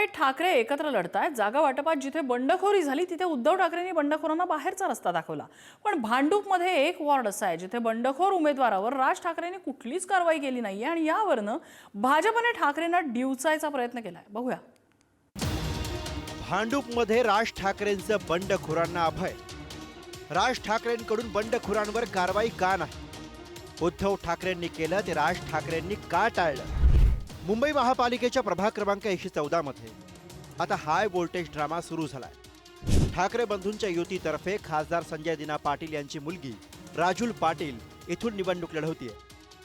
भाजप आणि ठाकरे एकत्र लढतायत। जागा वाटपात जिथे बंडखोरी झाली तिथे उद्धव ठाकरेंनी बंडखोरांना बाहेरचा रस्ता दाखवला। पण भांडूपमध्ये एक वॉर्ड असा आहे जिथे बंडखोर उमेदवारावर राज ठाकरेंनी कुठलीच कारवाई केली नाहीये आणि यावरनं भाजप आणि ठाकरेंना डिवचायचा प्रयत्न केलाय। बघूया। भांडूपमध्ये राज ठाकरेंचं बंडखोरांना अभय। राज ठाकरेंकडून बंडखोरांवर कारवाई का नाही? उद्धव ठाकरेंनी केलं ते राज ठाकरेंनी का टाळलं? मुंबई महापालिकेच्या प्रभाग क्रमांक 114 मध्ये आता हाय व्होल्टेज ड्रामा सुरू झालाय। ठाकरे बंधूंच्या युतीतर्फे खासदार संजय दिना पाटील यांची मुलगी राजुल पाटील इथून निवडणूक लढवतीये।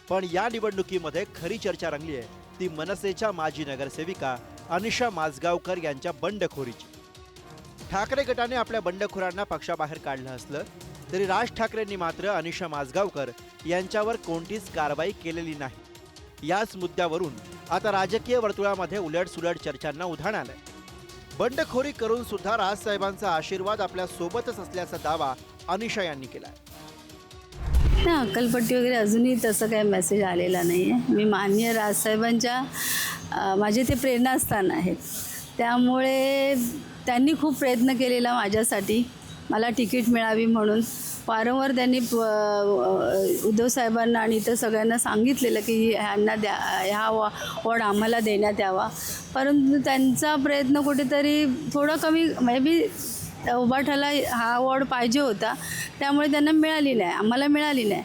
पण या निवडणुकीमध्ये खरी चर्चा रंगली आहे ती मनसेच्या माजी नगरसेविका अनिशा माजगावकर यांच्या बंडखोरीची। ठाकरे गटाने आपल्या बंडखोरांना पक्षाबाहेर काढलं असलं तरी राज ठाकरेंनी मात्र अनिशा माजगावकर यांच्यावर कोणतीच कारवाई केलेली नाही। याच मुद्द्यावरून आता राजकीय वर्तुळामध्ये उलटसुलट चर्चांना उधाण आलंय। बंडखोरी करून सुद्धा राजसाहेबांचा आशीर्वाद आपल्या सोबतच असल्याचा दावा अनिशा यांनी केलाय। ना अक्कलपट्टी वगैरे अजूनही तसं काही मेसेज आलेला नाही आहे। मी माननीय राजसाहेबांच्या माझे ते प्रेरणास्थान आहेत, त्यामुळे त्यांनी खूप प्रयत्न केलेला माझ्यासाठी मला तिकीट मिळावी म्हणून। वारंवार त्यांनी उद्धव साहेबांना आणि इतर सगळ्यांना सांगितलेलं की ह्यांना द्या, ह्या वॉर्ड आम्हाला देण्यात यावा, परंतु त्यांचा प्रयत्न कुठेतरी थोडं कमी, मे बी उभाठाला हा वॉर्ड पाहिजे होता त्यामुळे त्यांना मिळाली नाही, आम्हाला मिळाली नाही।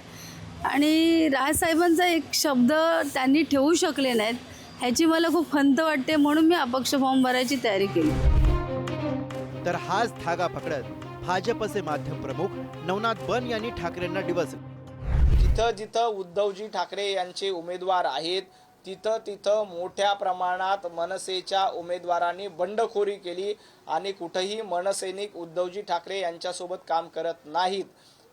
आणि राजसाहेबांचा एक शब्द त्यांनी ठेवू शकले नाहीत ह्याची मला खूप खंत वाटते, म्हणून मी अपक्ष फॉर्म भरायची तयारी केली। तर हाच धागा पकडत भाजपचे माध्यम प्रमुख नवनाथ बन यांनी ठाकरेंना डिवचलं। जिथं जिथं उद्धवजी ठाकरे यांचे उमेदवार आहेत तिथं तिथं मोठ्या प्रमाणात मनसेच्या उमेदवारांनी बंडखोरी केली आणि कुठेही मनसैनिक उद्धवजी ठाकरे यांच्यासोबत काम करत नाहीत।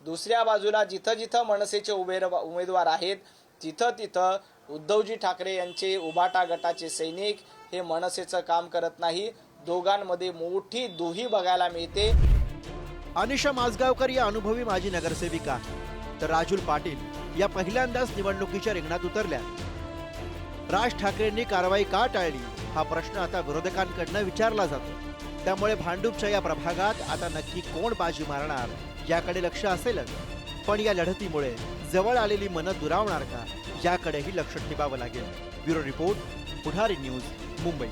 दुसऱ्या बाजूला जिथं जिथं मनसेचे उमेदवार आहेत तिथं तिथं उद्धवजी ठाकरे यांचे उभाटा गटाचे सैनिक हे मनसेचं काम करत नाही। दोघांमध्ये मोठी दुही बघायला मिळते। अनिशा माजगावकर या अनुभवी माजी नगरसेविका आहेत, तर राजुल पाटील या पहिल्यांदाच निवडणुकीच्या रिंगणात उतरल्या। राज ठाकरेंनी कारवाई का टाळली हा प्रश्न आता विरोधकांकडून विचारला जातो। त्यामुळे भांडूपच्या या प्रभागात आता नक्की कोण बाजी मारणार याकडे लक्ष असेलच, पण या लढतीमुळे जवळ आलेली मनं दुरावणार का याकडेही लक्ष ठेवावं लागेल। ब्युरो रिपोर्ट, पुढारी न्यूज, मुंबई।